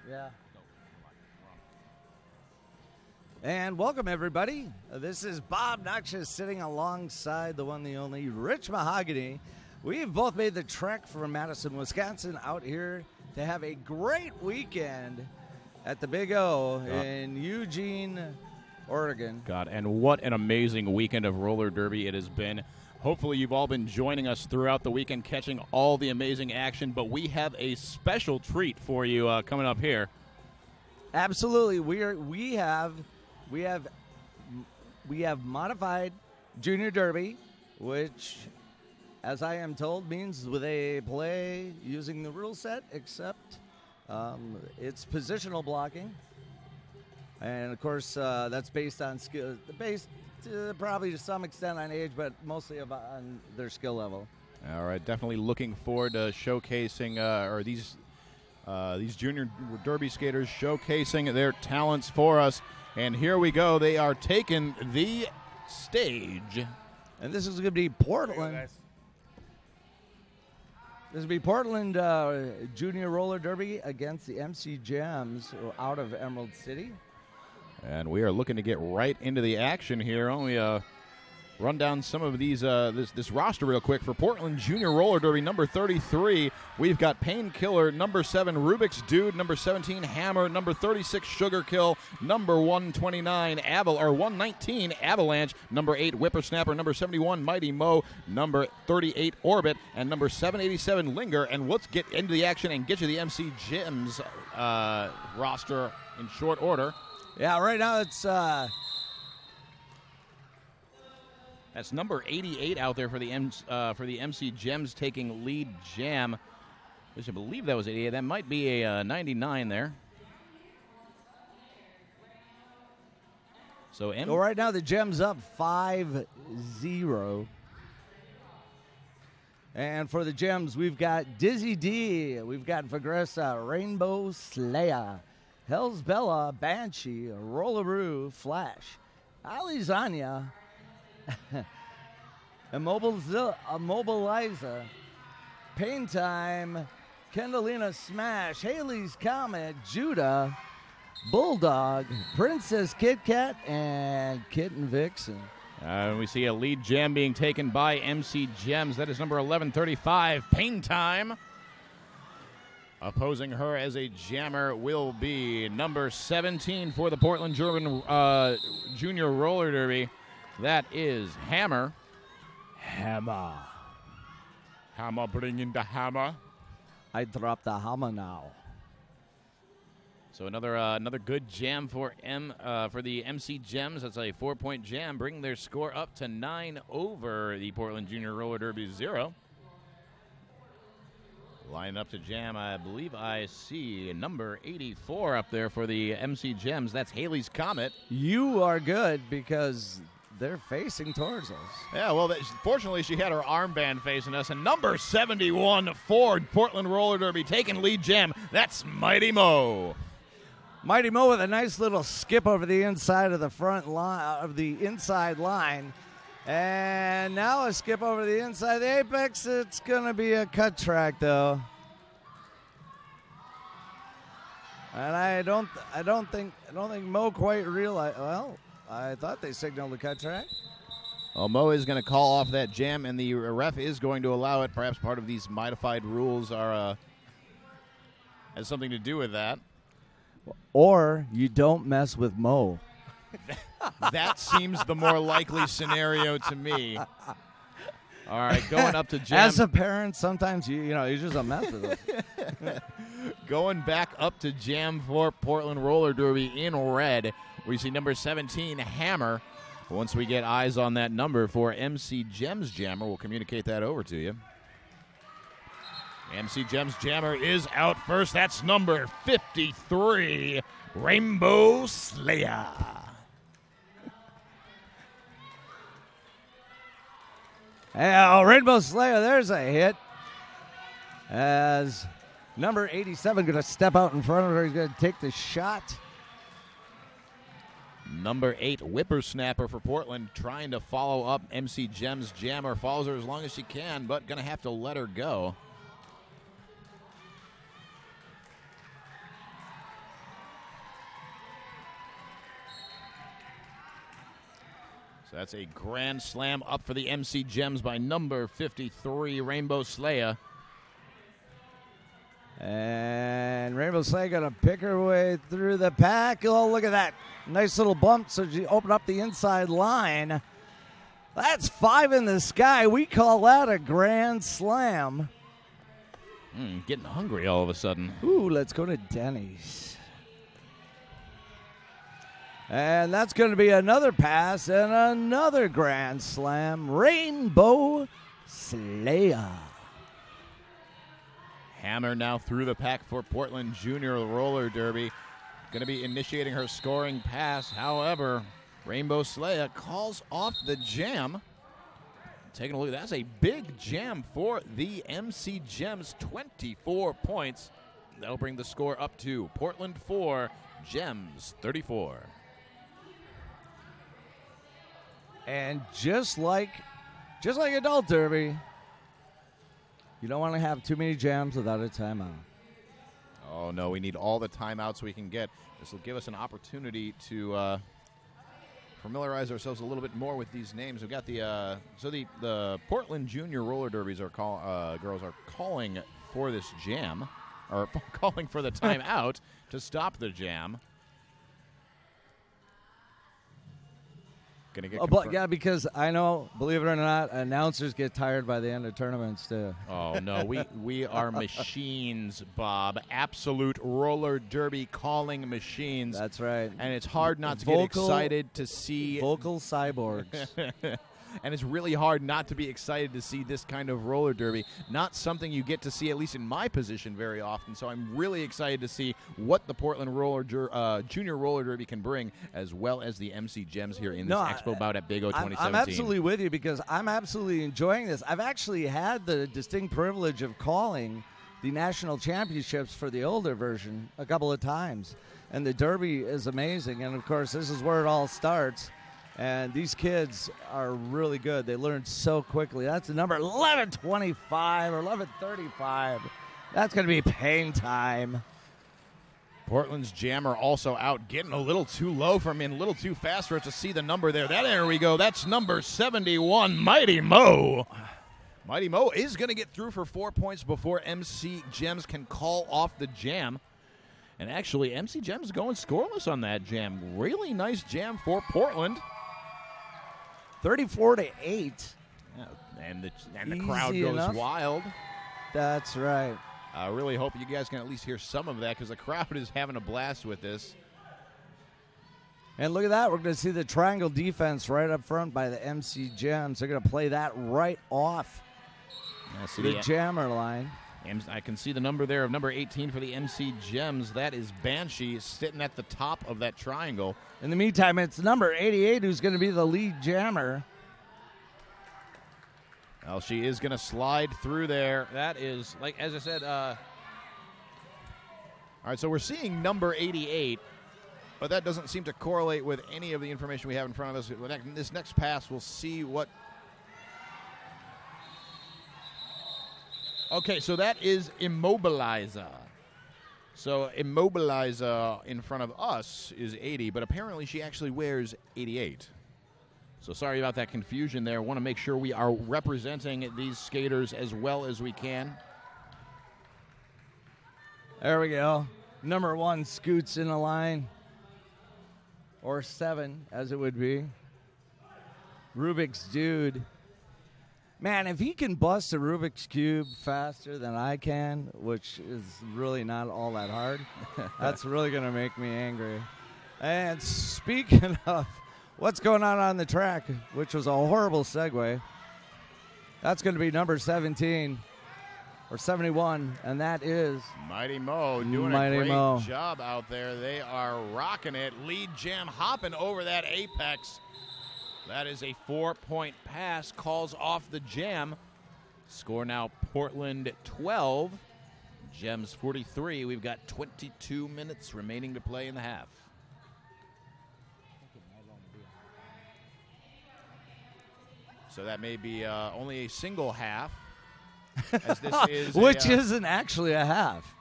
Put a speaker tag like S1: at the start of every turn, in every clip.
S1: Yeah. And welcome, everybody. This is Bob Noxious sitting alongside the one, the only Rich Mahogany. We've both made the trek from Madison, Wisconsin out here to have a great weekend at the Big O in Eugene, Oregon.
S2: God, and what an amazing weekend of roller derby it has been. Hopefully you've all been joining us throughout the weekend, catching all the amazing action, but we have a special treat for you coming up here.
S1: Absolutely. We have modified Junior Derby, which, as I am told, means they play using the rule set, except it's positional blocking. And, of course, that's based on skill, probably to some extent on age, but mostly on their skill level.
S2: All right, definitely looking forward to showcasing these junior derby skaters showcasing their talents for us. And here we go. They are taking the stage.
S1: And this is going to be Portland. This will be Portland Junior Roller Derby against the MC Gems out of Emerald City.
S2: And we are looking to get right into the action here. Only run down some of these this roster real quick. For Portland Junior Roller Derby, number 33, we've got Painkiller, number 7, Rubik's Dude, number 17, Hammer, number 36, Sugar Kill, number 129, 119, Avalanche, number 8, Whippersnapper, number 71, Mighty Mo, number 38, Orbit, and number 787, Linger. And let's get into the action and get you the MC Gems roster in short order.
S1: Yeah, right now it's
S2: that's number 88 out there for the MC Gems taking lead jam. I believe that was 88. That might be a 99 there. So
S1: right now the Gems up 5-0. And for the Gems, we've got Dizzy D, we've got Vagressa, Rainbow Slayer, Hell's Bella, Banshee, Rolleroo, Flash, Alizania, Immobilizer, Pain Time, Kendalina Smash, Haley's Comet, Judah, Bulldog, Princess Kit Kat, and Kitten Vixen.
S2: We see a lead jam being taken by MC Gems. That is number 1135, Pain Time. Opposing her as a jammer will be number 17 for the Portland Junior Roller Derby. That is Hammer.
S1: Hammer.
S2: Hammer, bring in the hammer.
S1: I dropped the hammer now.
S2: So another good jam for the MC Gems. That's a 4-point jam, bringing their score up to 9 over the Portland Junior Roller Derby 0. Line up to jam, I believe I see number 84 up there for the MC Gems. That's Haley's Comet.
S1: You are good because they're facing towards us.
S2: Yeah, well, fortunately she had her armband facing us. And number 71 for Portland Roller Derby taking lead jam. That's Mighty Mo.
S1: Mighty Mo with a nice little skip over the inside of the front line of the inside line. And now a skip over the inside of the apex. It's going to be a cut track, though. And I don't think Mo quite realized. Well, I thought they signaled a cut track.
S2: Well, Mo is going to call off that jam, and the ref is going to allow it. Perhaps part of these modified rules has something to do with that.
S1: Or you don't mess with Mo.
S2: That seems the more likely scenario to me. All right, going up to jam.
S1: As a parent, sometimes you just don't mess with them.
S2: Going back up to jam for Portland Roller Derby in red. We see number 17, Hammer. Once we get eyes on that number for MC Gems Jammer, we'll communicate that over to you. MC Gems Jammer is out first. That's number 53, Rainbow Slayer.
S1: Rainbow Slayer, there's a hit. As number 87 going to step out in front of her. He's going to take the shot.
S2: Number 8, Whippersnapper for Portland, trying to follow up MC Gems Jammer. Follows her as long as she can, but going to have to let her go. So that's a grand slam up for the MC Gems by number 53, Rainbow Slayer.
S1: And Rainbow Slayer going to pick her way through the pack. Oh, look at that. Nice little bump. So she opened up the inside line. That's 5 in the sky. We call that a grand slam.
S2: Getting hungry all of a sudden.
S1: Ooh, let's go to Denny's. And that's going to be another pass and another grand slam. Rainbow Slayer.
S2: Hammer now through the pack for Portland Junior Roller Derby. Going to be initiating her scoring pass. However, Rainbow Slayer calls off the jam. Taking a look, that's a big jam for the MC Gems, 24 points. That'll bring the score up to Portland 4, Gems 34.
S1: And just like adult derby, you don't want to have too many jams without a timeout.
S2: Oh, no, we need all the timeouts we can get. This will give us an opportunity to familiarize ourselves a little bit more with these names. We've got the Portland Junior Roller Derbies girls are calling for this jam, or calling for the timeout to stop the jam. Gonna get
S1: but yeah, because I know, believe it or not, announcers get tired by the end of tournaments too.
S2: Oh no, we are machines, Bob. Absolute roller derby calling machines.
S1: That's right.
S2: And it's hard not to get excited to see
S1: vocal cyborgs.
S2: And it's really hard not to be excited to see this kind of roller derby. Not something you get to see, at least in my position, very often. So I'm really excited to see what the Portland Junior Roller Derby can bring, as well as the MC Gems here in this Expo bout at Big O 2017.
S1: I'm absolutely with you because I'm absolutely enjoying this. I've actually had the distinct privilege of calling the national championships for the older version a couple of times. And the Derby is amazing. And, of course, this is where it all starts. And these kids are really good. They learn so quickly. That's the number 1125 or 1135. That's going to be pain time.
S2: Portland's jammer also out, getting a little too low for me and a little too fast for us to see the number there. There we go. That's number 71, Mighty Mo. Mighty Mo is going to get through for 4 points before MC Gems can call off the jam. And actually, MC Gems going scoreless on that jam. Really nice jam for Portland.
S1: 34-8.
S2: Yeah, and the crowd goes wild.
S1: That's right.
S2: I really hope you guys can at least hear some of that because the crowd is having a blast with this.
S1: And look at that. We're going to see the triangle defense right up front by the MC Gems. They're going to play that right off the jammer line.
S2: I can see the number there of number 18 for the MC Gems. That is Banshee sitting at the top of that triangle.
S1: In the meantime, it's number 88 who's going to be the lead jammer.
S2: Well, she is going to slide through there. That is, like as I said, all right, so we're seeing number 88, but that doesn't seem to correlate with any of the information we have in front of us. This next pass, we'll see what... Okay, so that is Immobilizer. So Immobilizer in front of us is 80, but apparently she actually wears 88. So sorry about that confusion there. Want to make sure we are representing these skaters as well as we can.
S1: There we go. Number 1 scoots in the line. Or 7, as it would be. Rubik's Dude. Man, if he can bust a Rubik's Cube faster than I can, which is really not all that hard, that's really going to make me angry. And speaking of what's going on the track, which was a horrible segue, that's going to be number 17 or 71, and that is
S2: Mighty Mo doing a great job out there. They are rocking it. Lead jam hopping over that apex. That is a 4-point pass, calls off the jam. Score now Portland 12, Gems 43. We've got 22 minutes remaining to play in the half. So that may be only a single half, as this is
S1: which isn't actually a half.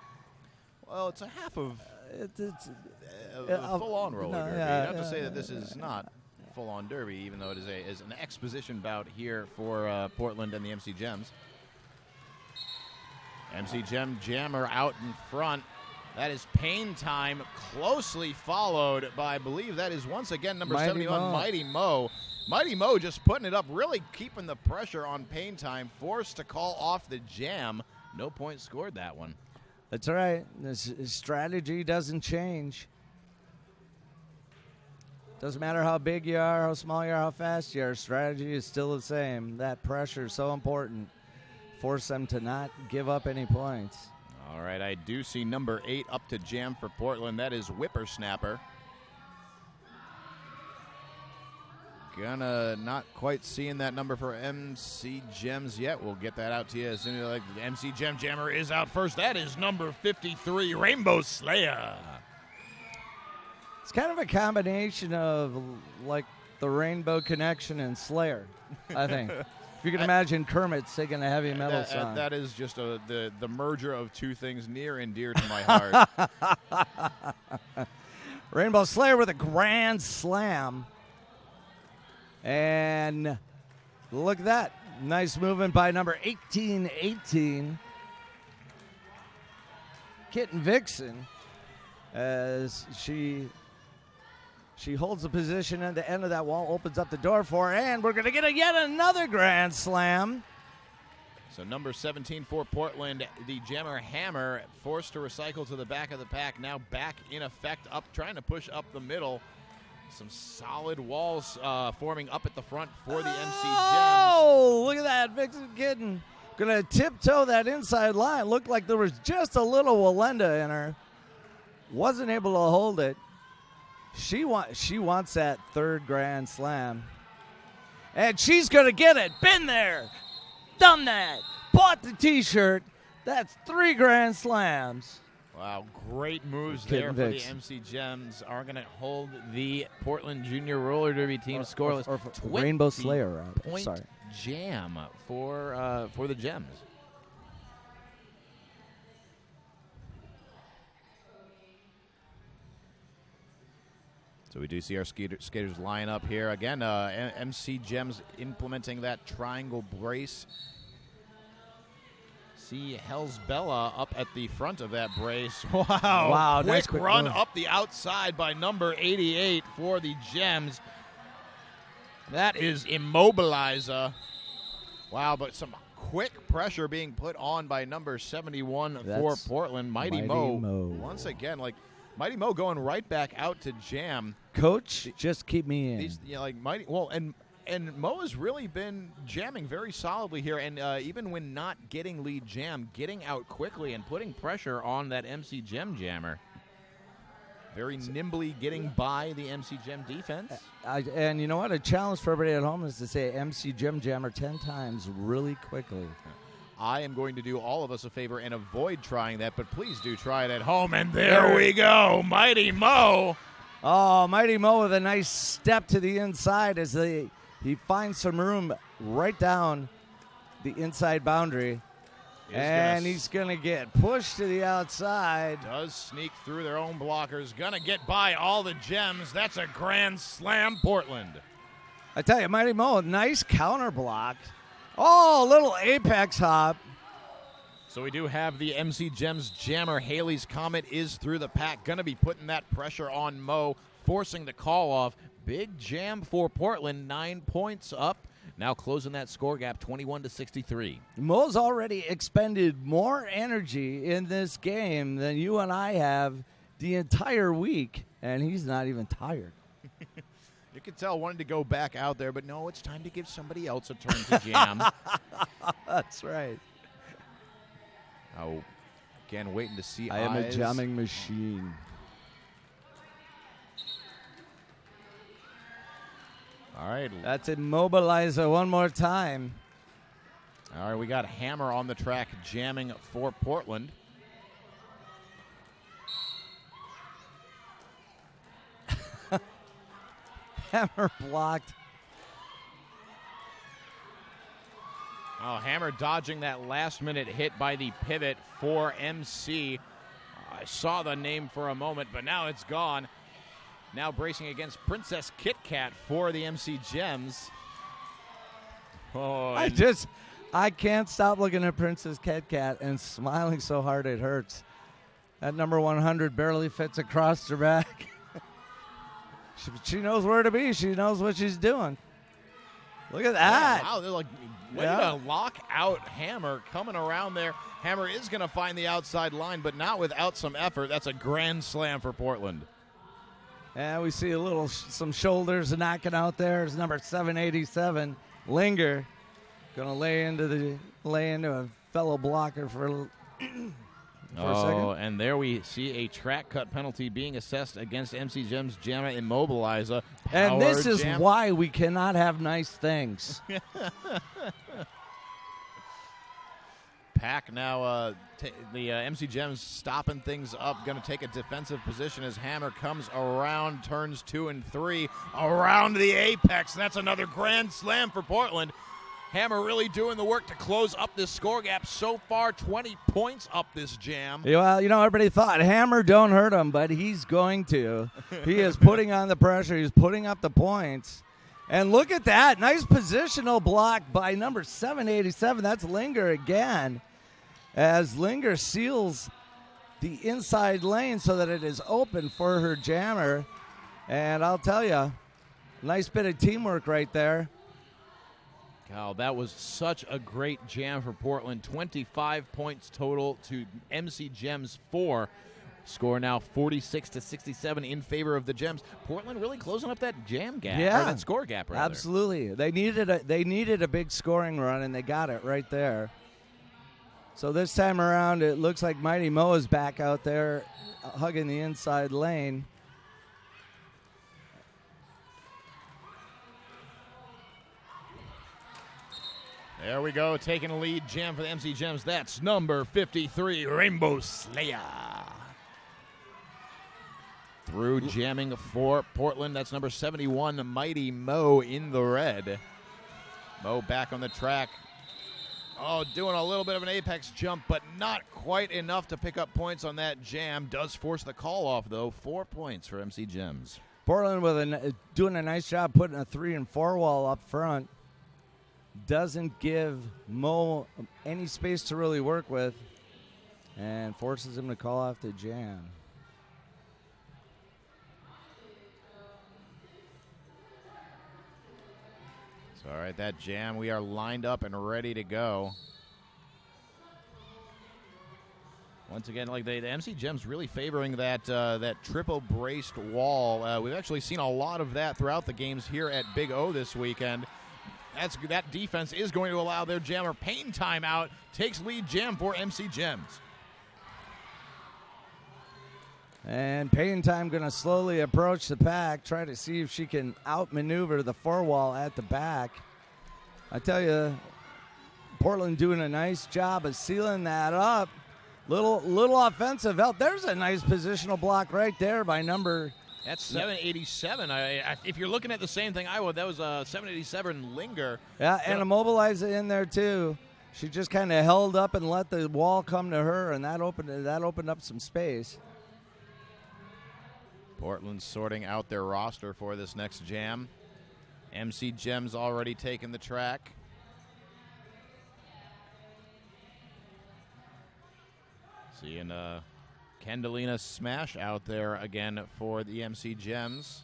S2: Well, it's a half of a full-on roller derby. Not to say that this is not full-on derby, even though it is an exposition bout here for Portland and the MC Gems. MC Gem Jammer out in front. That is Pain Time, closely followed by, I believe that is once again number 71, Mighty Mo. Mighty Mo just putting it up, really keeping the pressure on Pain Time, forced to call off the jam. No points scored that one.
S1: That's right. This strategy doesn't change. Doesn't matter how big you are, how small you are, how fast you are. Strategy is still the same. That pressure is so important. Force them to not give up any points.
S2: All right, I do see number 8 up to jam for Portland. That is Whippersnapper. Gonna not quite seeing that number for MC Gems yet. We'll get that out to you as soon as the MC Gem Jammer is out first. That is number 53, Rainbow Slayer.
S1: It's kind of a combination of like the Rainbow Connection and Slayer, I think. If you can imagine Kermit singing a heavy metal song.
S2: That is just the merger of two things near and dear to my heart.
S1: Rainbow Slayer with a grand slam. And look at that. Nice movement by number 1818. Kitten Vixen, as she holds the position at the end of that wall, opens up the door for her, and we're going to get yet another grand slam.
S2: So number 17 for Portland, the Jammer Hammer, forced to recycle to the back of the pack, now back in effect, up, trying to push up the middle. Some solid walls forming up at the front for the MC Gems.
S1: Oh, look at that. Vixen Kitten going to tiptoe that inside line. Looked like there was just a little Walenda in her. Wasn't able to hold it. She wants that third grand slam. And she's going to get it. Been there. Done that. Bought the T-shirt. That's 3 grand slams.
S2: Wow, great moves there for the MC Gems. Are going to hold the Portland Junior Roller Derby team scoreless.
S1: Or Rainbow Slayer.
S2: Point jam for the Gems. So we do see our skaters line up here. Again, MC Gems implementing that triangle brace. See Hell's Bella up at the front of that brace. Wow. Quick run up the outside by number 88 for the Gems. That is Immobilizer. Wow, but some quick pressure being put on by number 71 for Portland. Mighty Mo. Once again, like Mighty Mo going right back out to jam.
S1: Coach, just keep me in.
S2: And Mo has really been jamming very solidly here, and even when not getting lead jam, getting out quickly and putting pressure on that MC Gem Jammer. Very nimbly getting by the MC Gem defense.
S1: And you know what? A challenge for everybody at home is to say MC Gem Jammer 10 times really quickly.
S2: I am going to do all of us a favor and avoid trying that, but please do try it at home. And there we go, Mighty Mo.
S1: Oh, Mighty Mo with a nice step to the inside as he finds some room right down the inside boundary. He's going to get pushed to the outside.
S2: Does sneak through their own blockers. Going to get by all the Gems. That's a grand slam, Portland.
S1: I tell you, Mighty Mo, nice counter block. Oh, little apex hop.
S2: So we do have the MC Gems Jammer. Haley's Comet is through the pack. Going to be putting that pressure on Mo, forcing the call off. Big jam for Portland, 9 points up. Now closing that score gap, 21-63.
S1: Mo's already expended more energy in this game than you and I have the entire week, and he's not even tired.
S2: You can tell wanted to go back out there, but no, it's time to give somebody else a turn to jam.
S1: That's right.
S2: Oh, again, waiting to see
S1: I am a jamming machine.
S2: All right.
S1: That's Immobilizer one more time.
S2: All right, we got Hammer on the track jamming for Portland.
S1: Hammer blocked.
S2: Oh, Hammer dodging that last-minute hit by the pivot for MC. I saw the name for a moment, but now it's gone. now bracing against Princess Kit Kat for the MC Gems. Oh,
S1: I can't stop looking at Princess Kit Kat and smiling so hard it hurts. That number 100 barely fits across her back. She knows where to be. She knows what she's doing. Look at that.
S2: Wow, they're like way to lock out Hammer coming around there. Hammer is going to find the outside line, but not without some effort. That's a grand slam for Portland.
S1: And we see some shoulders knocking out there. It's number 787, Linger, going to lay into a fellow blocker for a second.
S2: And there we see a track cut penalty being assessed against MC Gems Jammer Immobilizer.
S1: And this is why we cannot have nice things.
S2: Pack now, the MC Gems stopping things up, going to take a defensive position as Hammer comes around, turns 2 and 3, around the apex. And that's another grand slam for Portland. Hammer really doing the work to close up this score gap. So far, 20 points up this jam.
S1: Well, everybody thought Hammer don't hurt him, but he's going to. He is putting on the pressure. He's putting up the points. And look at that. Nice positional block by number 787. That's Linger again. As Linger seals the inside lane so that it is open for her jammer. And I'll tell you, nice bit of teamwork right there.
S2: Oh, that was such a great jam for Portland. 25 points total to MC Gems 4. Score now 46-67 in favor of the Gems. Portland really closing up that jam gap, or that score gap, rather.
S1: Absolutely. They needed a big scoring run, and they got it right there. So this time around, it looks like Mighty Mo is back out there hugging the inside lane.
S2: There we go, taking a lead jam for the MC Gems. That's number 53, Rainbow Slayer. Through jamming for Portland, that's number 71, Mighty Mo in the red. Mo back on the track. Oh, doing a little bit of an apex jump, but not quite enough to pick up points on that jam. Does force the call off, though. 4 points for MC Gems.
S1: Portland doing a nice job putting a 3 and 4 wall up front. Doesn't give Mo any space to really work with and forces him to call off the jam.
S2: So, all right, that jam, we are lined up and ready to go. Once again, like the MC Gems really favoring that triple braced wall. We've actually seen a lot of that throughout the games here at Big O this weekend. That defense is going to allow their jammer pain timeout. Takes lead jam for MC Gems.
S1: And Pain Time going to slowly approach the pack, try to see if she can outmaneuver the 4 wall at the back. I tell you, Portland doing a nice job of sealing that up. Little offensive help. There's a nice positional block right there by number.
S2: That's 787. If you're looking at the same thing I would, that was a 787 Linger.
S1: Yeah, and Immobilizer in there too. She just kind of held up and let the wall come to her, and that opened up some space.
S2: Portland sorting out their roster for this next jam. MC Gems already taken the track. Seeing Kendalina Smash out there again for the MC Gems.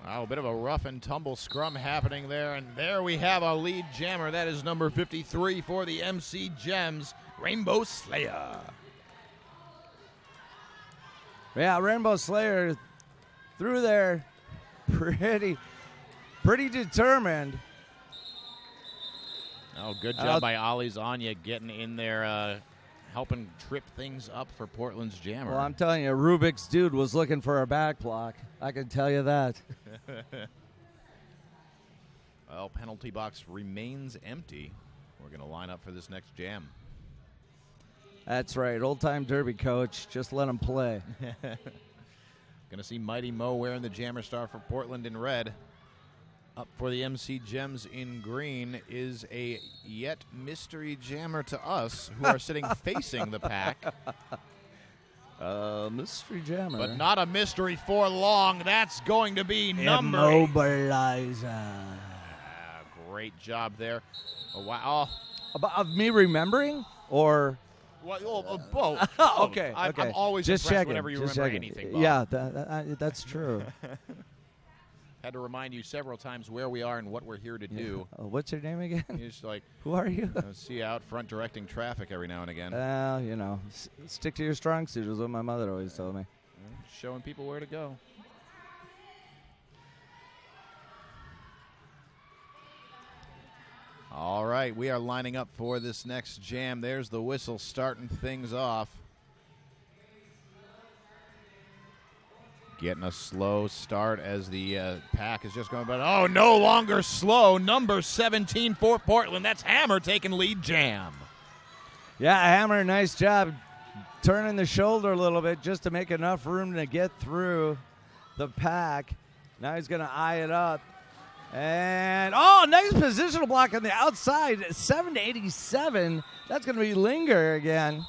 S2: Oh, a bit of a rough and tumble scrum happening there, and there we have a lead jammer. That is number 53 for the MC Gems, Rainbow Slayer.
S1: Yeah, Rainbow Slayer through there pretty determined.
S2: Oh, good job by Ollie's Anya getting in there, helping trip things up for Portland's jammer.
S1: Well, I'm telling you, Rubik's dude was looking for a back block. I can tell you that.
S2: Well, penalty box remains empty. We're going to line up for this next jam.
S1: That's right. Old-time derby coach. Just let him play.
S2: Going to see Mighty Mo wearing the jammer star for Portland in red. Up for the MC Gems in green is a yet mystery jammer to us who are sitting facing the pack.
S1: Mystery jammer.
S2: But not a mystery for long. That's going to be number
S1: Immobilizer.
S2: Great job there. Oh, wow.
S1: Of me remembering, or?
S2: Both.
S1: Okay.
S2: I'm always
S1: just
S2: impressed
S1: checking.
S2: whenever you
S1: just
S2: remember
S1: checking.
S2: anything, Bob.
S1: Yeah, that's true.
S2: Had to remind you several times where we are and what we're here to do.
S1: What's your name again?
S2: You're just like,
S1: who are you?
S2: See you out front directing traffic every now and again.
S1: Stick to your strong suit is what my mother always told me.
S2: Showing people where to go. All right, we are lining up for this next jam. There's the whistle starting things off. Getting a slow start as the pack is just going, but no longer slow. Number 17 for Portland. That's Hammer taking lead jam.
S1: Yeah, Hammer, nice job turning the shoulder a little bit just to make enough room to get through the pack. Now he's going to eye it up. And, nice positional block on the outside. 787. That's going to be Linger again.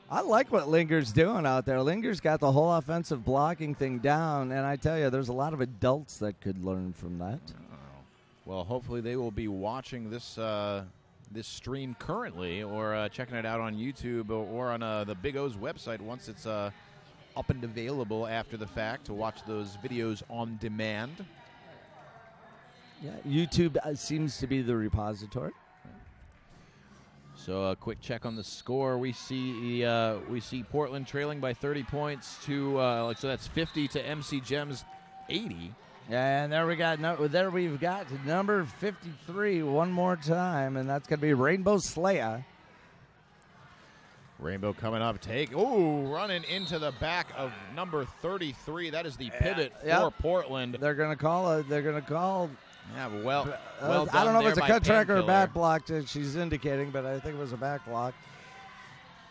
S1: I like what Linger's doing out there. Linger's got the whole offensive blocking thing down, and I tell you, there's a lot of adults that could learn from that.
S2: Well, hopefully they will be watching this this stream currently, or checking it out on YouTube or on the Big O's website once it's up and available after the fact to watch those videos on demand.
S1: Yeah, YouTube seems to be the repository.
S2: So a quick check on the score. We see Portland trailing by 30 points to so that's 50 to MC Gems 80.
S1: And there we've got number 53 one more time, and that's going to be Rainbow Slayer.
S2: Rainbow coming up, running into the back of number 33. That is the pivot for Portland.
S1: They're going to call.
S2: Yeah, well done.
S1: I don't know if it's a cut track or a
S2: Painkiller.
S1: back block that she's indicating, but I think it was a back block.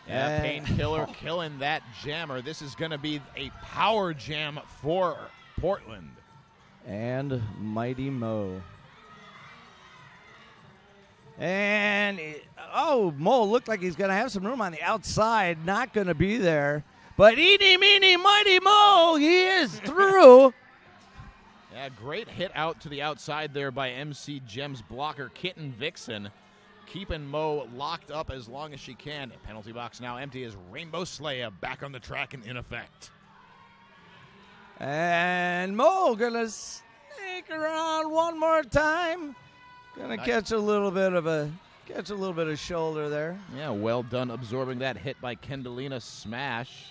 S2: Yeah, Painkiller killing that jammer. This is going to be a power jam for Portland.
S1: And Mighty Mo. And, Mo looked like he's going to have some room on the outside. Not going to be there. But eeny, meeny, Mighty Mo, he is through.
S2: Yeah, great hit out to the outside there by MC Gems blocker Kitten Vixen, keeping Mo locked up as long as she can. Penalty box now empty as Rainbow Slayer back on the track and in effect.
S1: And Mo gonna sneak around one more time. Gonna catch a little bit of shoulder there.
S2: Yeah, well done absorbing that hit by Kendalina Smash.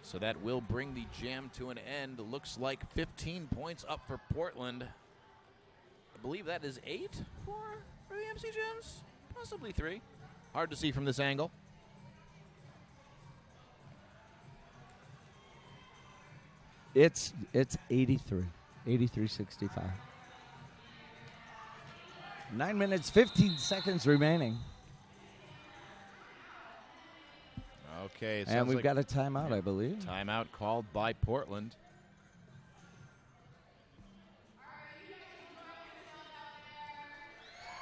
S2: So that will bring the jam to an end. Looks like 15 points up for Portland. I believe that is 8 for the MC Gems. Possibly 3. Hard to see from this angle.
S1: It's 83. 83-65. 9 minutes, 15 seconds remaining.
S2: Okay.
S1: And we've got a timeout, I believe.
S2: Timeout called by Portland.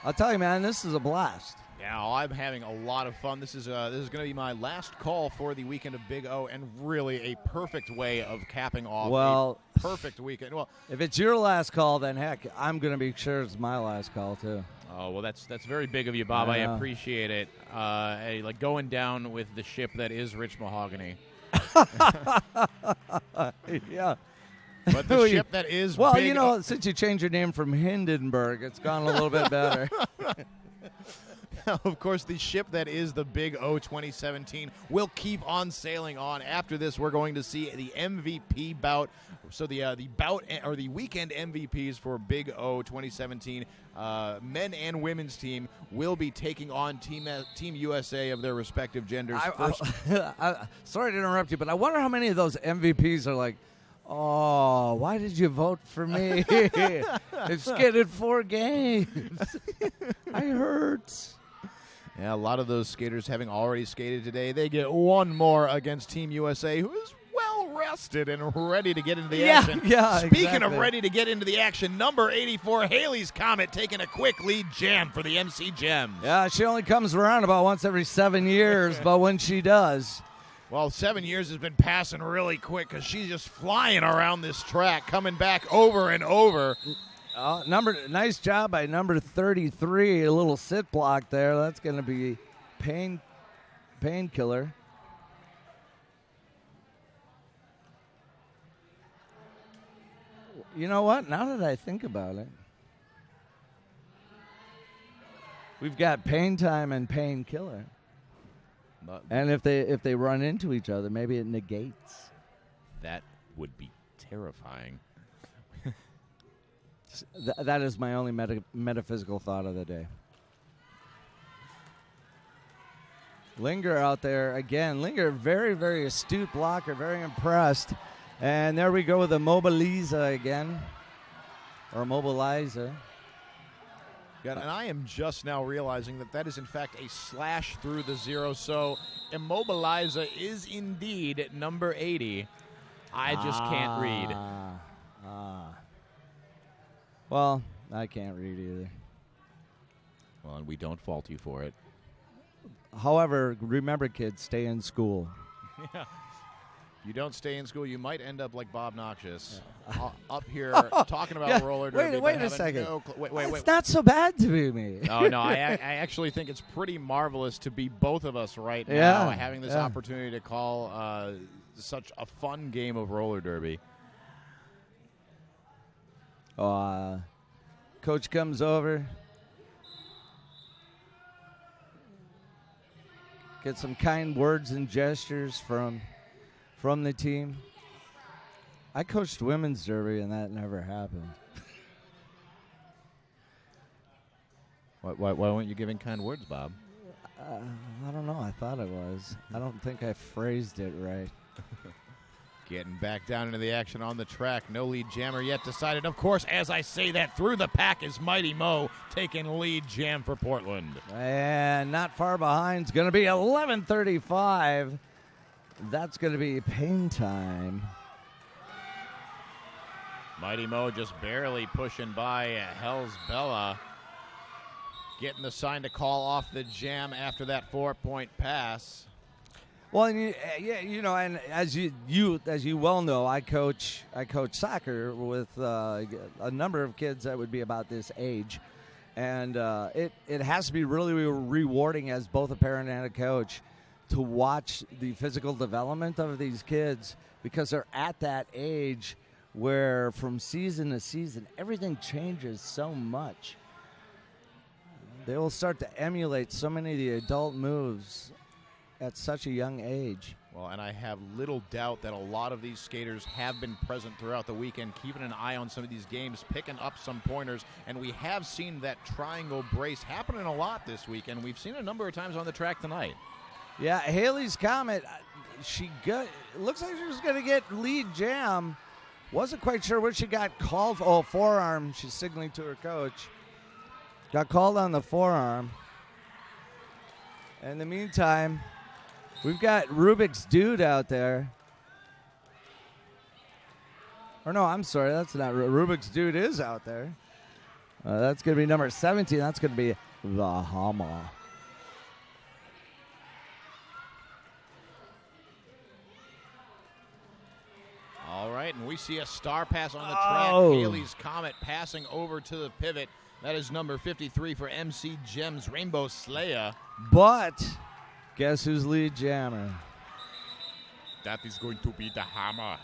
S1: I'll tell you, man, this is a blast.
S2: Yeah, I'm having a lot of fun. This is going to be my last call for the weekend of Big O, and really a perfect way of capping off a perfect weekend. Well,
S1: if it's your last call, then heck, I'm going to be sure it's my last call too.
S2: Oh, well, that's very big of you, Bob. I appreciate it. Like going down with the ship that is Rich Mahogany.
S1: Yeah.
S2: But the ship that is Big O.
S1: Since you changed your name from Hindenburg, it's gone a little bit better.
S2: Of course, the ship that is the Big O 2017 will keep on sailing on. After this, we're going to see the MVP bout. So the bout or the weekend MVPs for Big O 2017, men and women's team will be taking on Team USA of their respective genders.
S1: Sorry to interrupt you, but I wonder how many of those MVPs are like, oh, why did you vote for me? I've skated 4 games. I hurt.
S2: Yeah, a lot of those skaters having already skated today, they get one more against Team USA, who is well rested and ready to get into the
S1: Yeah,
S2: action.
S1: yeah,
S2: Speaking of
S1: exactly.
S2: ready to get into the action, number 84, Haley's Comet, taking a quick lead jam for the MC Gems.
S1: Yeah, she only comes around about once every 7 years, but when she does,
S2: Well, 7 years has been passing really quick because she's just flying around this track, coming back over and over.
S1: nice job by number 33, a little sit block there. That's going to be painkiller. You know what? Now that I think about it, we've got pain time and painkiller. And if they run into each other, maybe it negates.
S2: That would be terrifying.
S1: That is my only metaphysical thought of the day. Linger out there again. Linger, very, very astute blocker, very impressed. And there we go with a Mobiliza again, or Mobiliza.
S2: Yeah, and I am just now realizing that is in fact a slash through the zero. So Immobiliza is indeed number 80. I just can't read.
S1: Well, I can't read either.
S2: Well, and we don't fault you for it.
S1: However, remember, kids, stay in school.
S2: Yeah. You don't stay in school, you might end up like Bob Noxious up here talking about roller derby.
S1: Wait a second.
S2: Wait.
S1: It's not so bad to be me.
S2: Oh, no, I actually think it's pretty marvelous to be both of us right now, having this opportunity to call such a fun game of roller derby.
S1: Coach comes over. Get some kind words and gestures from the team. I coached women's derby, and that never happened.
S2: Why weren't you giving kind words, Bob?
S1: I don't know. I thought I was. I don't think I phrased it right.
S2: Getting back down into the action on the track. No lead jammer yet decided. Of course, as I say that, through the pack is Mighty Mo taking lead jam for Portland.
S1: And not far behind is going to be 11:35. That's going to be pain time.
S2: Mighty Mo just barely pushing by Hell's Bella. Getting the sign to call off the jam after that 4-point pass.
S1: Well, and and as you well know, I coach soccer with a number of kids that would be about this age, and it has to be really rewarding as both a parent and a coach to watch the physical development of these kids, because they're at that age where from season to season everything changes so much. They will start to emulate so many of the adult moves at such a young age.
S2: Well, and I have little doubt that a lot of these skaters have been present throughout the weekend, keeping an eye on some of these games, picking up some pointers, and we have seen that triangle brace happening a lot this weekend. We've seen it a number of times on the track tonight.
S1: Yeah, Haley's Comet, looks like she was going to get lead jam. Wasn't quite sure what she got called for. Oh, forearm. She's signaling to her coach. Got called on the forearm. In the meantime, we've got Rubik's Dude out there. Or no, I'm sorry, that's not Rubik's Dude is out there. That's going to be number 17. That's going to be the Hammer.
S2: All right, and we see a star pass on the track. Haley's Comet passing over to the pivot. That is number 53 for MC Gems, Rainbow Slayer.
S1: But guess who's lead jammer?
S2: That is going to be the Hammer.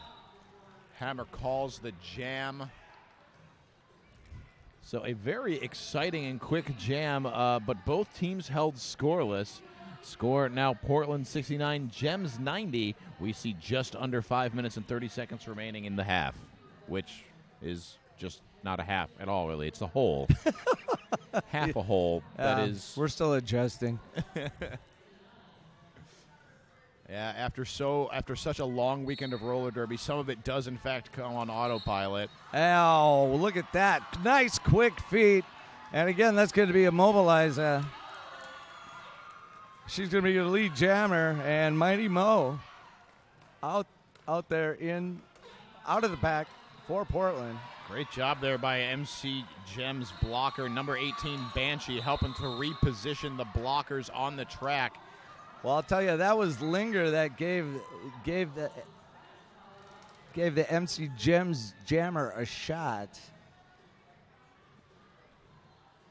S2: Hammer calls the jam. So a very exciting and quick jam, but both teams held scoreless. Score now Portland 69, Gems 90. We see just under 5 minutes and 30 seconds remaining in the half, which is just not a half at all, really. It's a whole. Half a whole. That is.
S1: We're still adjusting.
S2: Yeah, after such a long weekend of roller derby, some of it does in fact come on autopilot.
S1: Oh, look at that. Nice quick feet. And again, that's going to be a Mobiliza. She's going to be your lead jammer, and Mighty Mo out out there out of the pack for Portland.
S2: Great job there by MC Gems blocker, number 18, Banshee, helping to reposition the blockers on the track.
S1: Well, I'll tell you, that was Linger that gave the MC Gems jammer a shot.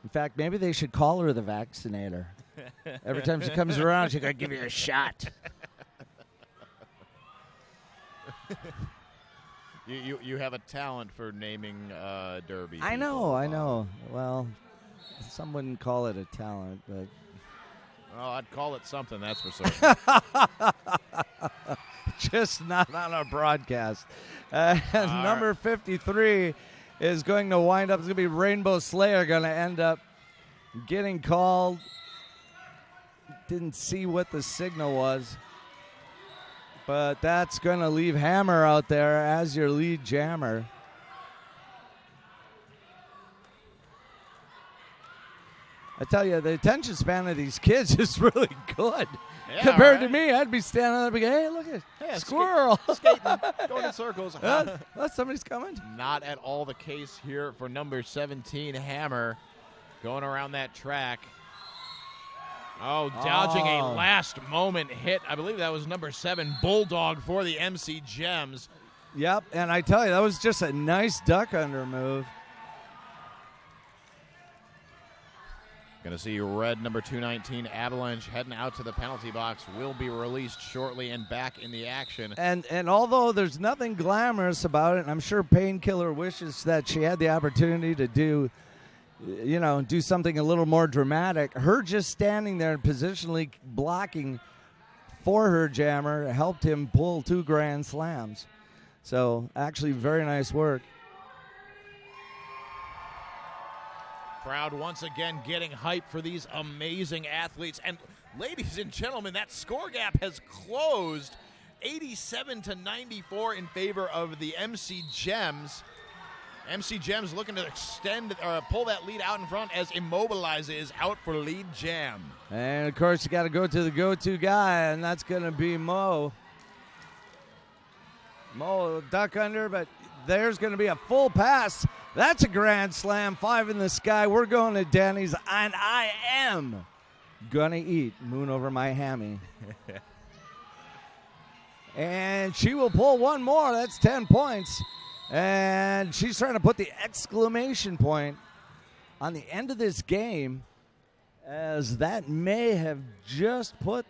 S1: In fact, maybe they should call her the vaccinator. Every time she comes around, she's going to give you a shot.
S2: You have a talent for naming derby.
S1: I know. Well, some wouldn't call it a talent, but...
S2: Well, I'd call it something, that's for certain.
S1: Just not on a broadcast. Number 53 is going to wind up. It's going to be Rainbow Slayer going to end up getting called. Didn't see what the signal was. But that's going to leave Hammer out there as your lead jammer. I tell you, the attention span of these kids is really good.
S2: Yeah,
S1: compared
S2: right?
S1: to me, I'd be standing there and be going, hey, look at squirrel.
S2: Skating, going in circles.
S1: Somebody's coming.
S2: Not at all the case here for number 17, Hammer, going around that track. Dodging a last-moment hit. I believe that was number 7, Bulldog, for the MC Gems.
S1: Yep, and I tell you, that was just a nice duck under move.
S2: Going to see red number 219, Avalanche, heading out to the penalty box. Will be released shortly and back in the action.
S1: And although there's nothing glamorous about it, and I'm sure Painkiller wishes that she had the opportunity to do something a little more dramatic, her just standing there and positionally blocking for her jammer helped him pull 2 grand slams. So actually very nice work.
S2: Crowd once again getting hype for these amazing athletes. And ladies and gentlemen, that score gap has closed 87-94 in favor of the MC Gems. MC Gems looking to pull that lead out in front as Immobilize is out for lead jam.
S1: And, of course, you got to go to the go-to guy, and that's going to be Mo. Mo duck under, but there's going to be a full pass. That's a grand slam, 5 in the sky. We're going to Denny's, and I am going to eat moon over my hammy. And she will pull one more. That's 10 points. And she's trying to put the exclamation point on the end of this game, as that may have just put,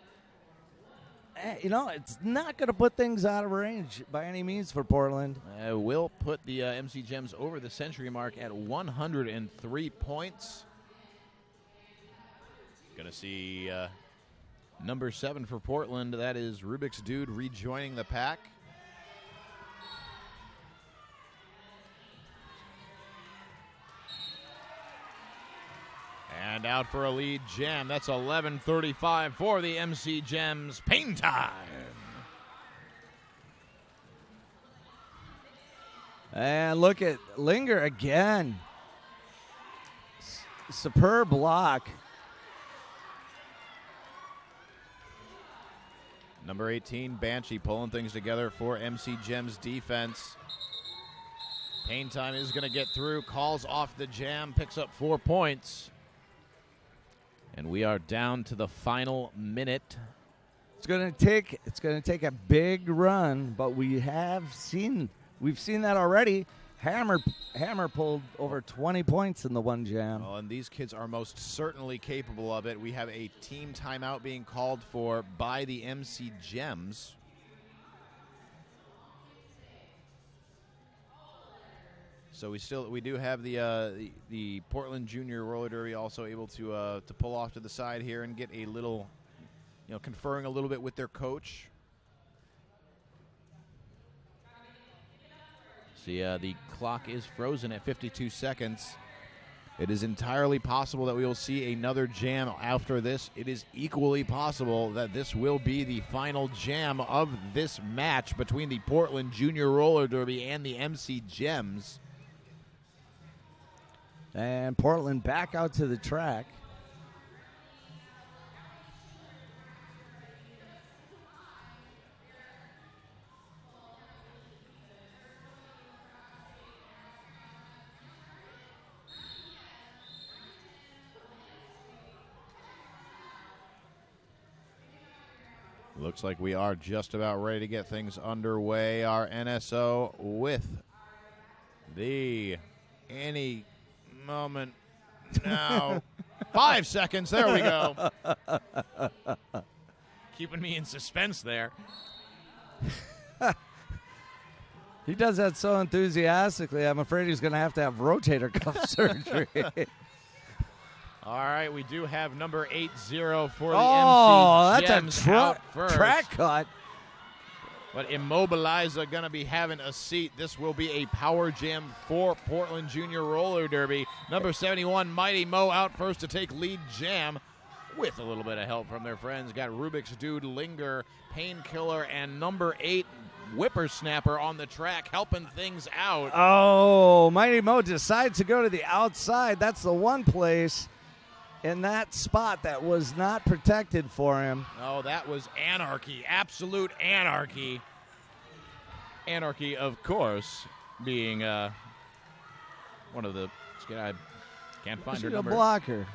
S1: it's not going to put things out of range by any means for Portland.
S2: Will put the MC Gems over the century mark at 103 points. Going to see number 7 for Portland. That is Rubik's Dude rejoining the pack. And out for a lead jam. That's 11:35 for the MC Gems. Pain time.
S1: And look at Linger again. Superb block.
S2: Number 18, Banshee, pulling things together for MC Gems defense. Pain time is going to get through. Calls off the jam. Picks up 4 points. And we are down to the final minute.
S1: It's going to take a big run, but we've seen that already. Hammer pulled over 20 points in the one jam.
S2: Well, and these kids are most certainly capable of it. We have a team timeout being called for by the MC Gems. So we do have the Portland Junior Roller Derby also able to pull off to the side here and get a little, conferring a little bit with their coach. See, the clock is frozen at 52 seconds. It is entirely possible that we will see another jam after this. It is equally possible that this will be the final jam of this match between the Portland Junior Roller Derby and the MC Gems.
S1: And Portland back out to the track.
S2: Looks like we are just about ready to get things underway. Our NSO with the any moment now. 5 seconds. There we go. Keeping me in suspense there.
S1: He does that so enthusiastically, I'm afraid he's going to have rotator cuff surgery.
S2: All right, we do have number 80 for the
S1: MC
S2: Gems
S1: that's a
S2: out first.
S1: track cut.
S2: But Immobiliza going to be having a seat. This will be a power jam for Portland Junior Roller Derby. Number 71, Mighty Mo, out first to take lead jam with a little bit of help from their friends. Got Rubik's Dude, Linger, Painkiller, and number 8, Whippersnapper on the track helping things out.
S1: Oh, Mighty Mo decides to go to the outside. That's the one place in that spot that was not protected for him.
S2: Oh, that was anarchy. Absolute anarchy. Anarchy, of course, being one of the... I can't find her number.
S1: A blocker.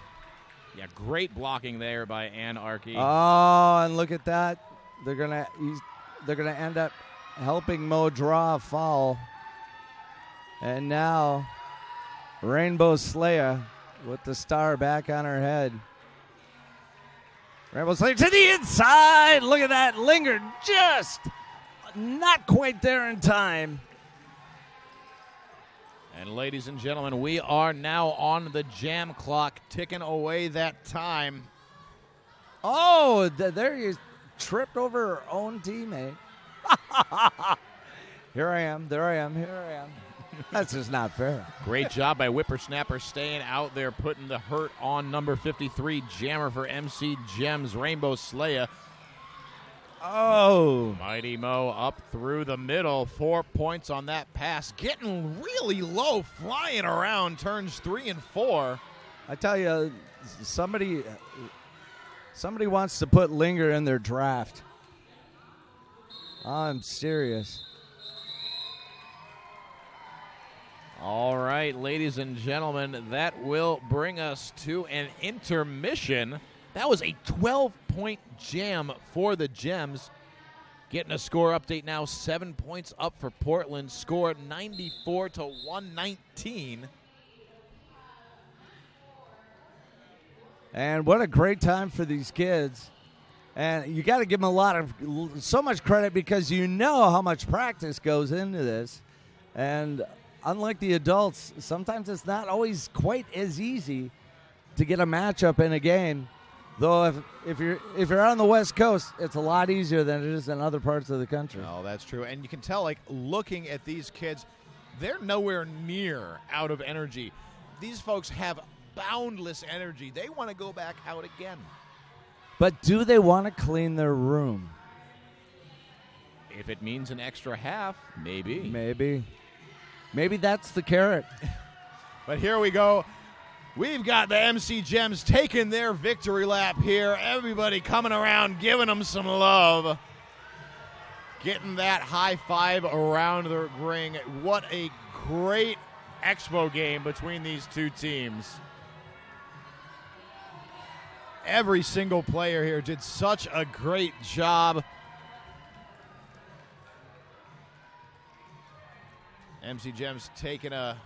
S2: Yeah, great blocking there by Anarchy.
S1: Oh, and look at that. They're gonna end up helping Mo draw a foul. And now Rainbow Slayer with the star back on her head. Rainbow Slayer to the inside. Look at that. Linger just not quite there in time.
S2: And ladies and gentlemen, we are now on the jam clock, ticking away that time.
S1: Oh, there he tripped over her own teammate. Here I am. That's just not fair.
S2: Great job by Whippersnapper staying out there, putting the hurt on number 53, jammer for MC Gems, Rainbow Slayer.
S1: Oh.
S2: Mighty Mo up through the middle, 4 points on that pass. Getting really low, flying around turns 3 and 4.
S1: I tell you, somebody wants to put Linger in their draft. I'm serious.
S2: All right, ladies and gentlemen, that will bring us to an intermission. That was a 12-point jam for the Gems. Getting a score update now, 7 points up for Portland. Score 94-119.
S1: And what a great time for these kids. And you got to give them so much credit because you know how much practice goes into this. And unlike the adults, sometimes it's not always quite as easy to get a matchup in a game. Though if you're on the West Coast, it's a lot easier than it is in other parts of the country.
S2: Oh, that's true. And you can tell, looking at these kids, they're nowhere near out of energy. These folks have boundless energy. They want to go back out again.
S1: But do they want to clean their room?
S2: If it means an extra half, maybe.
S1: Maybe that's the carrot.
S2: But here we go. We've got the MC Gems taking their victory lap here. Everybody coming around, giving them some love. Getting that high five around the ring. What a great Expo game between these two teams. Every single player here did such a great job. MC Gems taking a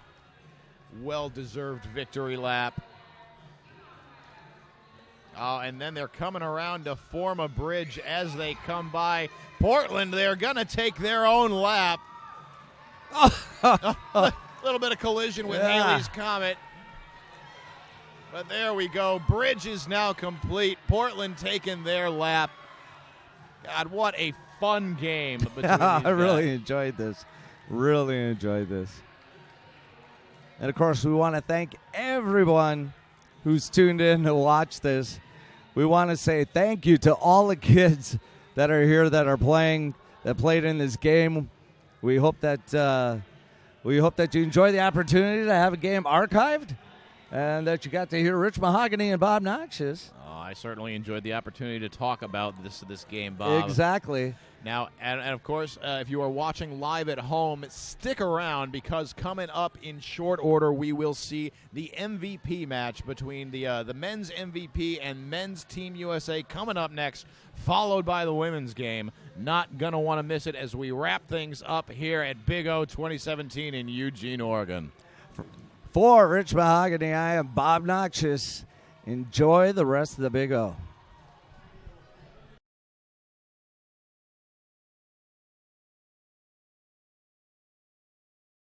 S2: well-deserved victory lap. Oh, and then they're coming around to form a bridge as they come by. Portland, they're going to take their own lap. A little bit of collision with Haley's Comet. But there we go. Bridge is now complete. Portland taking their lap. God, what a fun game between these guys.
S1: I really enjoyed this. And, of course, we want to thank everyone who's tuned in to watch this. We want to say thank you to all the kids that are here that are playing, that played in this game. We hope that you enjoy the opportunity to have a game archived. and that you got to hear Rich Mahogany and Bob Noxious.
S2: I certainly enjoyed the opportunity to talk about this game, Bob.
S1: Exactly.
S2: Now, and of course, if you are watching live at home, stick around because coming up in short order, we will see the MVP match between the men's MVP and men's Team USA coming up next, followed by the women's game. Not going to want to miss it as we wrap things up here at Big O 2017 in Eugene, Oregon.
S1: For Rich Mahogany, I am Bob Noxious. Enjoy the rest of the Big O.